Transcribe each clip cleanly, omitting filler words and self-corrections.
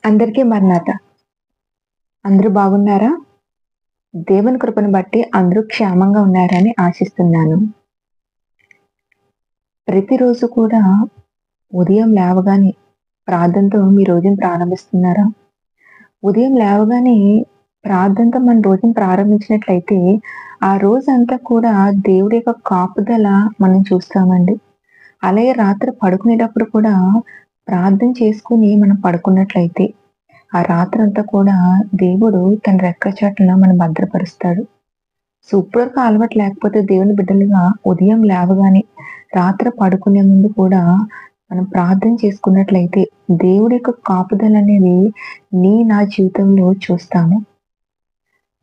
అందరికీ మరణాత. అందరూ బాగున్నారా? దేవుని కృపను బట్టి అందరూ క్షేమంగా ఉన్నారని ఆశిస్తున్నాను. ప్రతిరోజు కూడా ఉదయం లేవగానే ప్రార్థనతో మీ రోజుని ప్రారంభిస్తున్నారా? ఉదయం లేవగానే ప్రార్థనతో మన రోజుని ప్రారంభించినట్లయితే, ఆ రోజంతా కూడా దేవుడి యొక్క కాపుదల మనం చూస్తామండి. అలాగే రాత్రి పడుకునేటప్పుడు కూడా ప్రార్థన చేసుకొని మనం పడుకున్నట్లయితే, ఆ రాత్రంతా కూడా దేవుడు తన రెక్కల చాటున మనం భద్రపరుస్తాడు. సో, ఇప్పటివరకు అలవాటు లేకపోతే దేవుని బిడ్డలుగా ఉదయం లేవగానే, రాత్రి పడుకునే ముందు కూడా మనం ప్రార్థన చేసుకున్నట్లయితే, దేవుడి యొక్క కాపుదలనేది నా జీవితంలో చూస్తాము.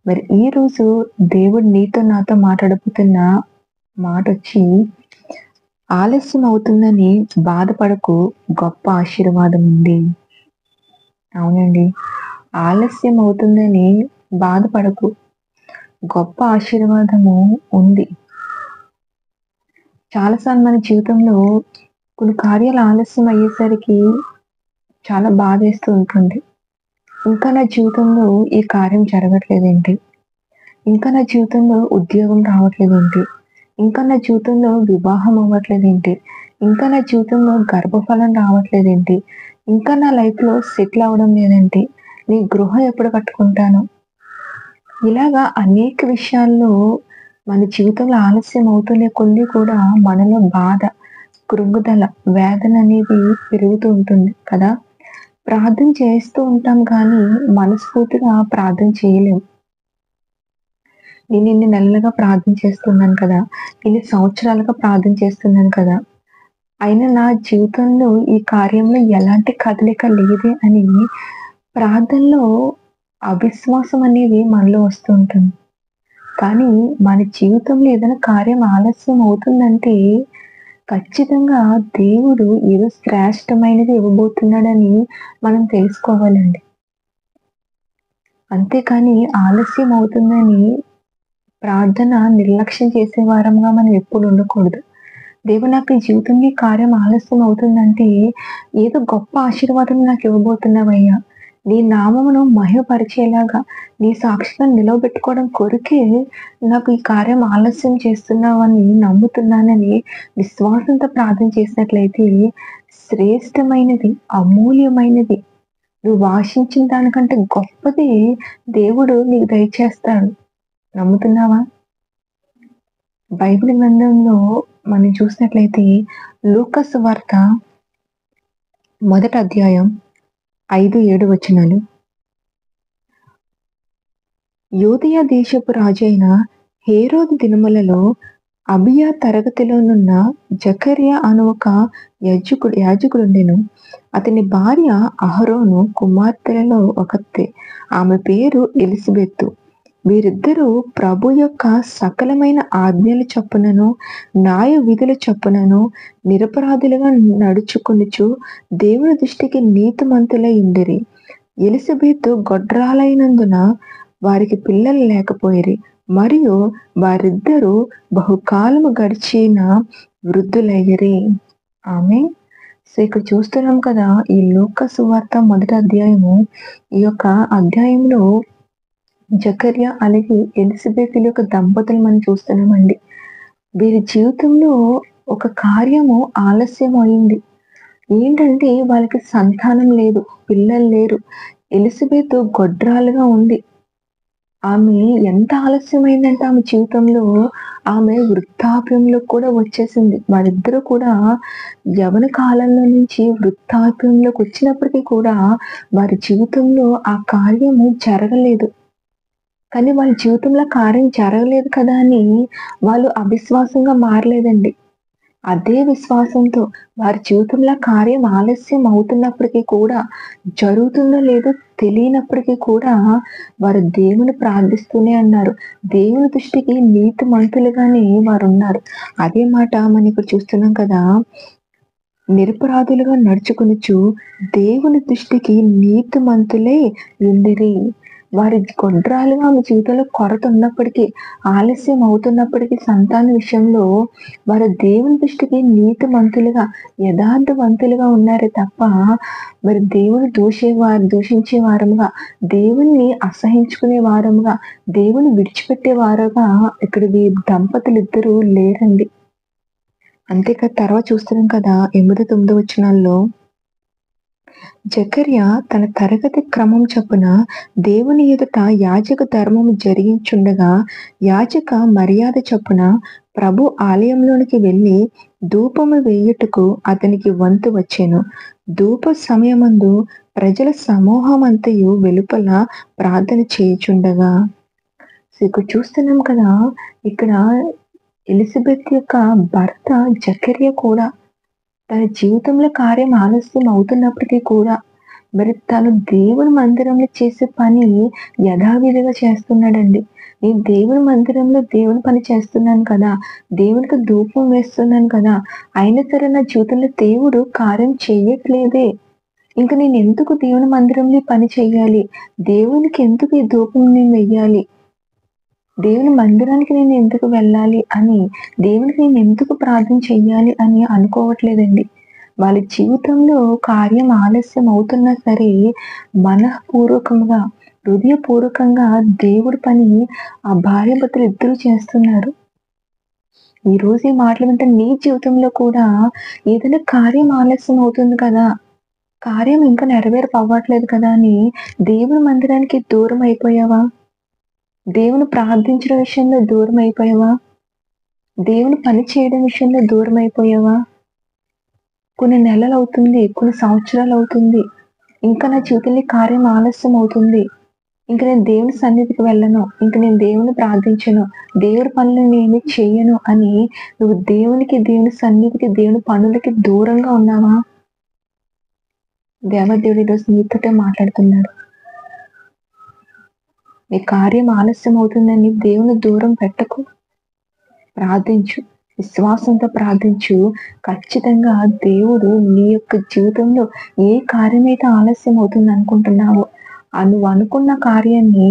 మరి ఈరోజు దేవుడు నీతో నాతో మాట్లాడబోతున్న మాటొచ్చి, ఆలస్యం అవుతుందని బాధపడకు, గొప్ప ఆశీర్వాదం ఉంది. అవునండి. ఆలస్యం అవుతుందని బాధపడకు, గొప్ప ఆశీర్వాదము ఉంది. చాలా సార్లు మన జీవితంలో కొన్ని కార్యాలు ఆలస్యం అయ్యేసరికి చాలా బాధేస్తూ ఉంటుంది. ఇంకా నా జీవితంలో ఈ కార్యం జరగట్లేదేంటి? ఇంకా నా జీవితంలో ఉద్యోగం రావట్లేదేంటి? ఇంకా నా జీవితంలో వివాహం అవ్వట్లేదేంటి? ఇంకా నా జీవితంలో గర్భఫలం రావట్లేదేంటి? ఇంకా నా లైఫ్‌లో సెటిల్ అవ్వడం లేదేంటి? నీ గృహం ఎప్పుడు కట్టుకుంటాను? ఇలాగా అనేక విషయాల్లో మన జీవితంలో ఆలస్యం అవుతున్న కొద్దీ కూడా మనలో బాధ, కృంగుదల, వేదన అనేది పెరుగుతూ ఉంటుంది కదా! ప్రార్థన చేస్తూ ఉంటాం కానీ, మనస్ఫూర్తిగా ప్రార్థన చేయలేం. నేను ఇన్ని నెలలుగా ప్రార్థన చేస్తున్నాను కదా! ఇన్ని సంవత్సరాలుగా ప్రార్థన చేస్తున్నాను కదా! అయినా నా జీవితంలో ఈ కార్యంలో ఎలాంటి కదలిక లేదే అని ప్రార్థనలో అవిశ్వాసం అనేది మనలో వస్తూ ఉంటుంది. కానీ మన జీవితంలో ఏదైనా కార్యం ఆలస్యం అవుతుందంటే, ఖచ్చితంగా దేవుడు ఏదో శ్రేష్టమైనది ఇవ్వబోతున్నాడని మనం తెలుసుకోవాలండి. అంతేకాని ఆలస్యం అవుతుందని ప్రార్థన నిర్లక్ష్యం చేసే వారంగా మనం ఎప్పుడు ఉండకూడదు. దేవా, నాకు ఈ జీవితంలో ఈ కార్యం ఆలస్యం అవుతుందంటే, ఏదో గొప్ప ఆశీర్వాదం నాకు ఇవ్వబోతున్నావయ్యా. నీ నామమును మహిమపరిచేలాగా, నీ సాక్షిగా నిలవబెట్టుకోవడం కొరకే నాకు ఈ కార్యం ఆలస్యం చేస్తున్నావని నమ్ముతున్నానని విశ్వాసంతో ప్రార్థన చేసినట్లయితే, శ్రేష్టమైనది, అమూల్యమైనది, నువ్వు ఆశించిన దానికంటే గొప్పది దేవుడు నీకు దయచేస్తాడు. నమ్ముతున్నావా? బైబిల్ గ్రంథంలో మనం చూసినట్లయితే లూకా సువార్త మొదటి అధ్యాయం 5, 7 వచనాలు. యూదయ దేశపు రాజైన హేరోదు దినములలో అబియా తరగతిలోనున్న జకర్యా అను ఒక యాజకుడుండెను. అతని భార్య అహరోను కుమార్తెలలో ఒకతే. ఆమె పేరు ఎలిజబెతు. వీరిద్దరూ ప్రభు యొక్క సకలమైన ఆజ్ఞల చొప్పునను, న్యాయ విధుల చొప్పునను నిరపరాధులుగా నడుచుకొనుచు దేవుని దృష్టికి నీతిమంతులై ఉండిరి. ఎలిజబెతు గొడ్రాలైనందున వారికి పిల్లలు లేకపోయిరి, మరియు వారిద్దరూ బహుకాలము గడిచిన వృద్ధులయ్యిరి. ఆమేన్. సో, ఇక్కడ చూస్తున్నాం కదా, ఈ లూకా సువార్త మొదటి అధ్యాయము. ఈ యొక్క అధ్యాయంలో జకర్యా అలాగే ఎలిజబెతుల యొక్క దంపతులు మనం చూస్తున్నామండి. వీరి జీవితంలో ఒక కార్యము ఆలస్యం అయింది. ఏంటంటే వాళ్ళకి సంతానం లేదు, పిల్లలు లేరు. ఎలిజబెతు గొడ్రాలుగా ఉంది. ఆమె ఎంత ఆలస్యమైందంటే ఆమె జీవితంలో, ఆమె వృద్ధాప్యంలో కూడా వచ్చేసింది. వారిద్దరూ కూడా యవ్వన కాలంలో నుంచి వృద్ధాప్యంలోకి వచ్చినప్పటికీ కూడా వారి జీవితంలో ఆ కార్యము జరగలేదు. కానీ వాళ్ళ జీవితంలో కార్యం జరగలేదు కదా అని వాళ్ళు అవిశ్వాసంగా మారలేదండి. అదే విశ్వాసంతో వారి జీవితంలో కార్యం ఆలస్యం అవుతున్నప్పటికీ కూడా, జరుగుతుందో లేదో తెలియనప్పటికీ కూడా వారు దేవుని ప్రార్థిస్తూనే ఉన్నారు. దేవుని దృష్టికి నీతిమంతులుగానే వారున్నారు. అదే మాట మనం ఇక్కడ చూస్తున్నాం కదా, నిరపరాధులుగా నడుచుకొనుచు దేవుని దృష్టికి నీతిమంతులై ఉండిరి. వారి గొడ్రాలుగా ఆమె జీవితంలో కొరత ఉన్నప్పటికీ, ఆలస్యం అవుతున్నప్పటికీ సంతాన విషయంలో వారు దేవుని దృష్టికి నీతిమంతులుగా, యథార్థవంతులుగా ఉన్నారే తప్ప, మరి దేవుని దూషించే వారముగా, దేవుణ్ణి అసహించుకునే వారముగా, దేవుని విడిచిపెట్టే వారుగా ఇక్కడ దంపతులిద్దరూ లేరండి. అంతేకాదు తర్వాత చూస్తున్నాం కదా 8, 9 వచనాల్లో జకర్యా తన తరగతి క్రమం చొప్పున దేవుని ఎదుట యాజక ధర్మము జరిగించుండగా, యాజక మర్యాద చొప్పున ప్రభు ఆలయంలోనికి వెళ్ళి ధూపము వేయుటకు అతనికి వంతు వచ్చెను. ధూప సమయమందు ప్రజల సమూహమంతయు వెలుపల ప్రార్థన చేయుచుండగా. ఇక్కడ చూస్తున్నాం కదా, ఇక్కడ ఎలిజబెత్ యొక్క భర్త జకర్యా కూడా తన జీవితంలో కార్యం ఆలస్యం అవుతున్నప్పటికీ కూడా మరి తను దేవుని మందిరంలో చేసే పని యథావిధిగా చేస్తున్నాడండి. నేను దేవుని మందిరంలో దేవుని పని చేస్తున్నాను కదా, దేవునికి ధూపం వేస్తున్నాను కదా, అయినా సరే నా జీవితంలో దేవుడు కార్యం చేయట్లేదే. ఇంక నేను ఎందుకు దేవుని మందిరంలో పని చేయాలి, దేవునికి ఎందుకు ఈ ధూపం నేను వెయ్యాలి, దేవుని మందిరానికి నేను ఎందుకు వెళ్ళాలి అని, దేవునికి నేను ఎందుకు ప్రార్థన చెయ్యాలి అని అనుకోవట్లేదండి. వాళ్ళ జీవితంలో కార్యం ఆలస్యం అవుతున్నా సరే మనఃపూర్వకంగా, హృదయపూర్వకంగా దేవుడి పని ఆ భార్యాభర్తలు ఇద్దరూ చేస్తున్నారు. ఈ రోజు ఈ మాటలు వింటే నీ జీవితంలో కూడా ఏదైనా కార్యం ఆలస్యం అవుతుంది కదా, కార్యం ఇంకా నెరవేర్పు అవ్వట్లేదు కదా అని దేవుని మందిరానికి దూరం అయిపోయావా? దేవుని ప్రార్థించడం విషయంలో దూరం అయిపోయావా? దేవుని పని చేయడం విషయంలో దూరం అయిపోయావా? కొన్ని నెలలు అవుతుంది, కొన్ని సంవత్సరాలు అవుతుంది, ఇంకా నా జీవితంలో కార్యం ఆలస్యం అవుతుంది, ఇంక నేను దేవుని సన్నిధికి వెళ్ళను, ఇంక నేను దేవుని ప్రార్థించను, దేవుడి పనులు నేను చేయను అని నువ్వు దేవునికి, దేవుని సన్నిధికి, దేవుని పనులకి దూరంగా ఉన్నావా? దేవదేవుడు ఈరోజు నీతోటే మాట్లాడుతున్నాడు. నీ కార్యం ఆలస్యం అవుతుందని దేవుని దూరం పెట్టకు, ప్రార్థించు, విశ్వాసంతో ప్రార్థించు. ఖచ్చితంగా దేవుడు నీ యొక్క జీవితంలో ఏ కార్యమైతే ఆలస్యం అవుతుంది అనుకుంటున్నావో నువ్వు అనుకున్న కార్యాన్ని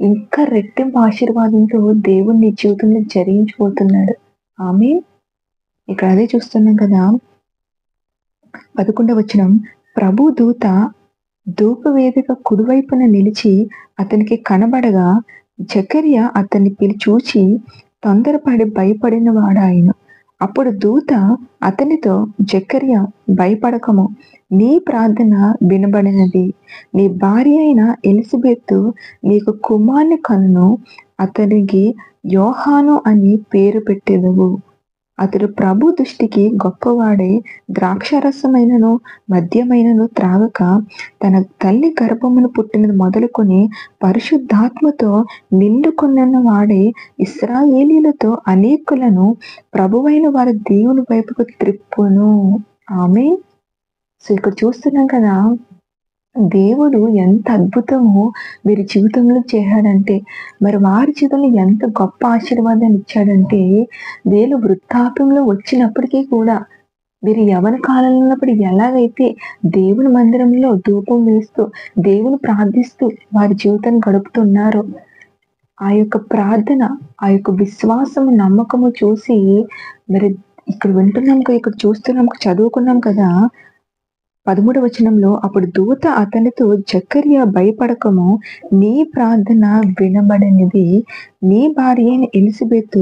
ఇంకా రెట్టింపు ఆశీర్వాదంతో దేవుడు నీ జీవితంలో జరిగించబోతున్నాడు. ఆమేన్. ఇక్కడ అదే చూస్తున్నాం కదా 11వ వచనం, ప్రభు దూత ధూపవేదిక కుడివైపున నిలిచి అతనికి కనబడగా జకర్యా అతన్ని చూచి తొందరపడి భయపడిన వాడాయను. అప్పుడు దూత అతనితో, జకర్యా భయపడకము, నీ ప్రార్థన వినబడినది, నీ భార్య అయిన ఎలిజబెత్ నీకు కుమారుని కనును, అతనికి యోహాను అని పేరు పెట్టెదవు. అతడు ప్రభు దృష్టికి గొప్పవాడై ద్రాక్షారసమైనను మద్యమైనను త్రాగక తన తల్లి గర్భమును పుట్టినది మొదలుకొని పరిశుద్ధాత్మతో నిండుకొన్న వాడై ఇశ్రాయేలీయులతో అనేకులను ప్రభువైన వారి దేవుని వైపుకు త్రిప్పును. ఆమేన్. సో ఇక్కడ చూస్తున్నాం కదా, దేవుడు ఎంత అద్భుతమో వీరి జీవితంలో చేశాడంటే, మరి వారి జీవితంలో ఎంత గొప్ప ఆశీర్వాదాన్ని ఇచ్చాడంటే, వీళ్ళు వృద్ధాప్యంలో వచ్చినప్పటికీ కూడా, వీరు యవ్వన కాలంలో ఉన్నప్పుడు ఎలాగైతే దేవుని మందిరంలో ధూపం వేస్తూ, దేవుని ప్రార్థిస్తూ వారి జీవితాన్ని గడుపుతున్నారో, ఆ యొక్క ప్రార్థన, ఆ యొక్క విశ్వాసము, నమ్మకము చూసి మరి ఇక్కడ వింటున్నాం, ఇక్కడ చూస్తున్నాం, చదువుకున్నాం కదా 13వ వచనంలో, అప్పుడు దూత అతనితో, జకర్యా భయపడకము, నీ ప్రార్థన వినబడినది, నీ భార్య అయిన ఎలిజబెత్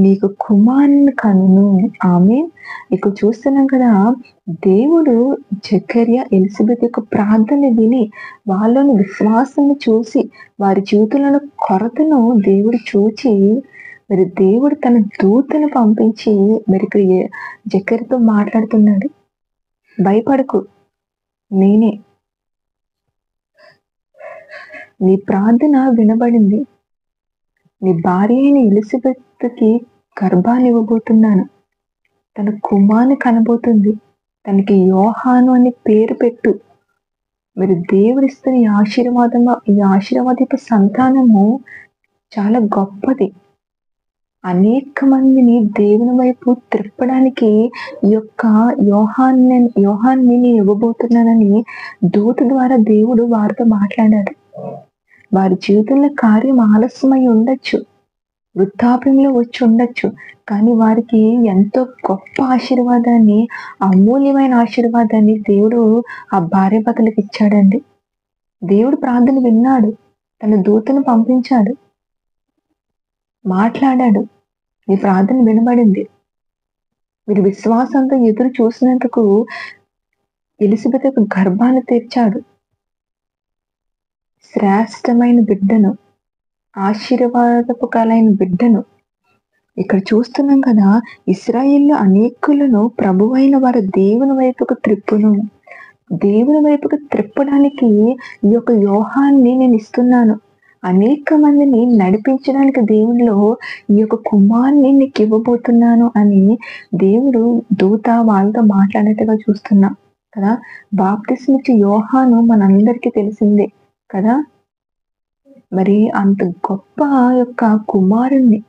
నీకు కుమారుని కనును. ఆమేన్. ఇక్కడ చూస్తున్నాం కదా, దేవుడు జకర్యా ఎలిజబెత్ యొక్క ప్రార్థన విని వాళ్ళని విశ్వాసాన్ని చూసి వారి జీవితంలో కొరతను దేవుడు చూచి మరి దేవుడు తన దూతను పంపించి మరి ఇక్కడ జకర్యాతో మాట్లాడుతున్నాడు. భయపడకు, నేనే, నీ ప్రార్థన వినబడింది, నీ భార్య అయిన ఎలిజబెత్కి గర్భాన్ని ఇవ్వబోతున్నాను, తన కుమారుని కనబోతుంది, తనకి యోహాను అని పేరు పెట్టు. మరి దేవుడిస్తున్న ఈ ఆశీర్వాదపు సంతానము చాలా గొప్పది. అనేక మందిని దేవుని వైపు త్రిప్పడానికి ఈ యొక్క యోహాన్ని నేను ఇవ్వబోతున్నానని దూత ద్వారా దేవుడు వారితో మాట్లాడాడు. వారి జీవితంలో కార్యం ఆలస్యమై ఉండొచ్చు, వృద్ధాప్యంలో వచ్చి ఉండొచ్చు. కానీ వారికి ఎంతో గొప్ప ఆశీర్వాదాన్ని, అమూల్యమైన ఆశీర్వాదాన్ని దేవుడు ఆ భార్యాభర్తలకు ఇచ్చాడండి. దేవుడు ప్రార్థన విన్నాడు. తన దూతను పంపించాడు. మాట్లాడాడు. నీ ప్రార్థన వినబడింది. మీరు విశ్వాసంతో ఎదురు చూసినందుకు ఎలిజబెత్ యొక్క గర్భాన్ని తెరిచాడు. శ్రేష్టమైన బిడ్డను, ఆశీర్వాదకరమైన బిడ్డను ఇక్కడ చూస్తున్నాం కదా. ఇశ్రాయేలు అనేకులను ప్రభువైన వారు దేవుని వైపుకు త్రిప్పును. దేవుని వైపుకు త్రిప్పడానికి ఈ యొక్క యోహాన్ని నేను ఇస్తున్నాను. అనేక మందిని నడిపించడానికి దేవునిలో ఈ యొక్క కుమారుని నీకు ఇవ్వబోతున్నాను అని దేవుడు దూత వాళ్ళతో మాట్లాడినట్టుగా చూస్తున్నాం కదా. బాప్తిస్మ ఇచ్చే యోహాను మనందరికీ తెలిసిందే కదా. మరి అంత గొప్ప యొక్క కుమారుణ్ణి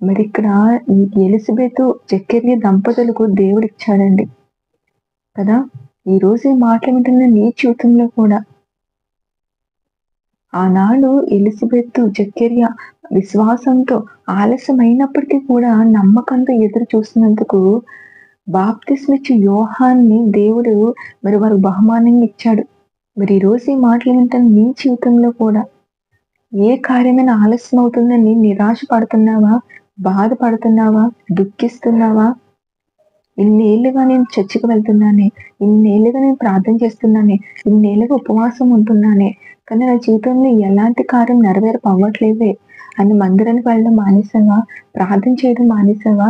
మరి ఇక్కడ ఈ ఎలిజబెత్ జకర్యా దంపతులకు దేవుడు ఇచ్చాడండి కదా. ఈ రోజు ఈ మాటలు వింటున్న నీ జీవితంలో కూడా ఆనాడు ఎలిజబెత్ జకర్యా విశ్వాసంతో ఆలస్యమైనప్పటికీ కూడా నమ్మకంతో ఎదురు చూసినందుకు బాప్తిస్మ ఇచ్చే యోహాన్ని దేవుడు మరి వారు బహుమానంగా ఇచ్చాడు. మరి ఈ రోజు ఈ మాటలు వింటున్న నీ జీవితంలో కూడా ఏ కార్యమైనా ఆలస్యం అవుతుందని నిరాశ పడుతున్నావా, బాధపడుతున్నావా, దుఃఖిస్తున్నావా? ఇన్నేళ్లుగా నేను చర్చికి వెళ్తున్నానే, ఇన్నేళ్లుగా నేను ప్రార్థన చేస్తున్నానే, ఇన్నేళ్లుగా ఉపవాసం ఉంటున్నానే, కానీ నా జీవితంలో ఎలాంటి కార్యం నెరవేరపవ్వట్లేదే అని మందిరానికి వెళ్ళడం మానేసావా? ప్రార్థన చేయడం మానేసావా?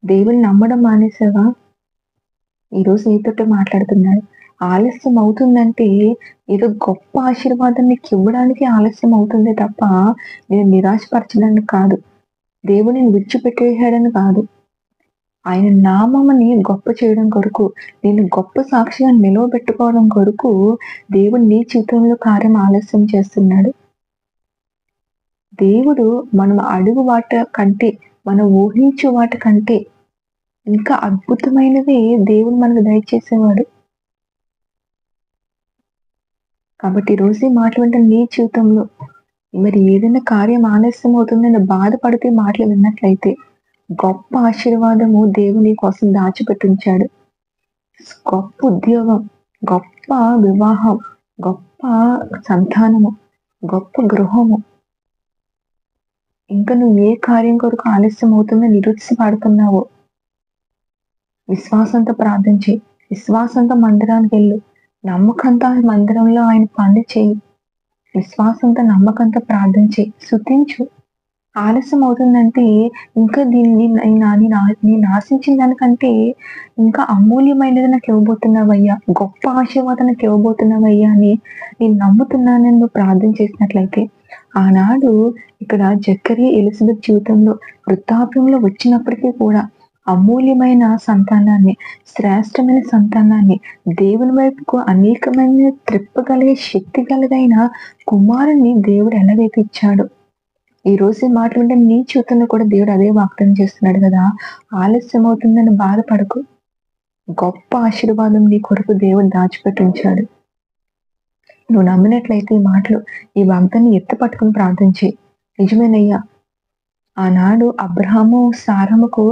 దేవుని నమ్మడం మానేసావా? ఈరోజు నీతోటే మాట్లాడుతున్నాడు. ఆలస్యం అవుతుందంటే ఏదో గొప్ప ఆశీర్వాదం నీకు ఇవ్వడానికి ఆలస్యం అవుతుంది తప్ప నేను నిరాశపరచడానికి కాదు. దేవుడిని విడిచిపెట్టేసాడని కాదు. ఆయన నామముని గొప్ప చేయడం కొరకు, నేను గొప్ప సాక్షిగా నిలవబెట్టుకోవడం కొరకు దేవుడు నీ జీవితంలో కార్యం ఆలస్యం చేస్తున్నాడు. దేవుడు మనం అడుగు వాటి కంటే, మనం ఊహించే వాటి కంటే ఇంకా అద్భుతమైనవి దేవుడు మనకు దయచేసేవాడు. కాబట్టి ఈరోజు ఈ మాటలు వింటే నీ జీవితంలో మరి ఏదైనా కార్యం ఆలస్యం అవుతుందని బాధపడితే మాటలు విన్నట్లయితే గొప్ప ఆశీర్వాదము దేవుని కోసం దాచిపెట్టించాడు. గొప్ప ఉద్యోగం, గొప్ప వివాహం, గొప్ప సంతానము, గొప్ప గృహము. ఇంకా నువ్వు ఏ కార్యం కొరకు ఆలస్యం అవుతుందో నిరుత్సాహపడుతున్నావో విశ్వాసంతో ప్రార్థన చేయి. విశ్వాసంతో మందిరానికి వెళ్ళు. నమ్మకంతో ఆ మందిరంలో ఆయన పనులు చేయి. విశ్వాసంతో నమ్మకంతో ప్రార్థన చేయి. స్తుతించు. ఆలస్యం అవుతుందంటే ఇంకా దీన్ని నేను ఆశించిన దానికంటే ఇంకా అమూల్యమైనది నాకు ఇవ్వబోతున్నావయ్యా, గొప్ప ఆశీర్వాదం నాకు ఇవ్వబోతున్నావయ్యా అని నేను నమ్ముతున్నానని నువ్వు ప్రార్థన చేసినట్లయితే ఆనాడు ఇక్కడ జకర్యా ఎలిజబెత్ జీవితంలో వృద్ధాప్యంలో వచ్చినప్పటికీ కూడా అమూల్యమైన సంతానాన్ని, శ్రేష్టమైన సంతానాన్ని, దేవుని వైపుకు అనేకమైన త్రిప్పగలిగే శక్తి కలిగైన కుమారుని దేవుడు ఎలాగైతే ఇచ్చాడు. ఈ రోజు ఈ మాటలు వింటే నీ జీవితంలో కూడా దేవుడు అదే వాగ్దానం చేస్తున్నాడు కదా. ఆలస్యం అవుతుందని బాధపడకు. గొప్ప ఆశీర్వాదం నీ కొరకు దేవుడు దాచిపెట్టి ఉంచాడు. నువ్వు నమ్మినట్లయితే ఈ మాటలు, ఈ వాగ్దాన్ని ఎత్తి పట్టుకుని ప్రార్థన చేయి. నిజమేనయ్యా, ఆనాడు అబ్రహాము సారముకు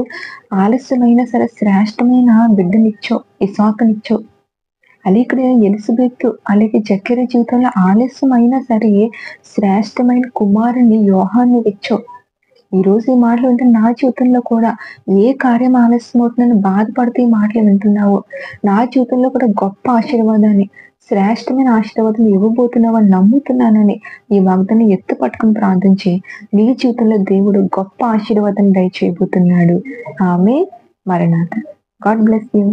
ఆలస్యమైనా సరే శ్రేష్టమైన బిడ్డనిచ్చో, ఇసాకునిచ్చో. ఇక్కడ ఎలిజబెత్ అలాగే జకర్యా జీవితంలో ఆలస్యం అయినా సరే శ్రేష్టమైన కుమారుని యోహాన్ని ఇచ్చో. ఈ రోజు ఈ మాటలు వింటే నా జీవితంలో కూడా ఏ కార్యం ఆలస్యం అవుతుందని బాధపడుతూ ఈ మాటలు వింటున్నావో నా జీవితంలో కూడా గొప్ప ఆశీర్వాదాన్ని, శ్రేష్టమైన ఆశీర్వాదం ఇవ్వబోతున్నావని నమ్ముతున్నానని ఈ వాగ్దాన్ని ఎత్తు పట్టుకుని ప్రార్థించి నీ జీవితంలో దేవుడు గొప్ప ఆశీర్వాదాన్ని దయచేయబోతున్నాడు. ఆమె మరణాత. God bless you.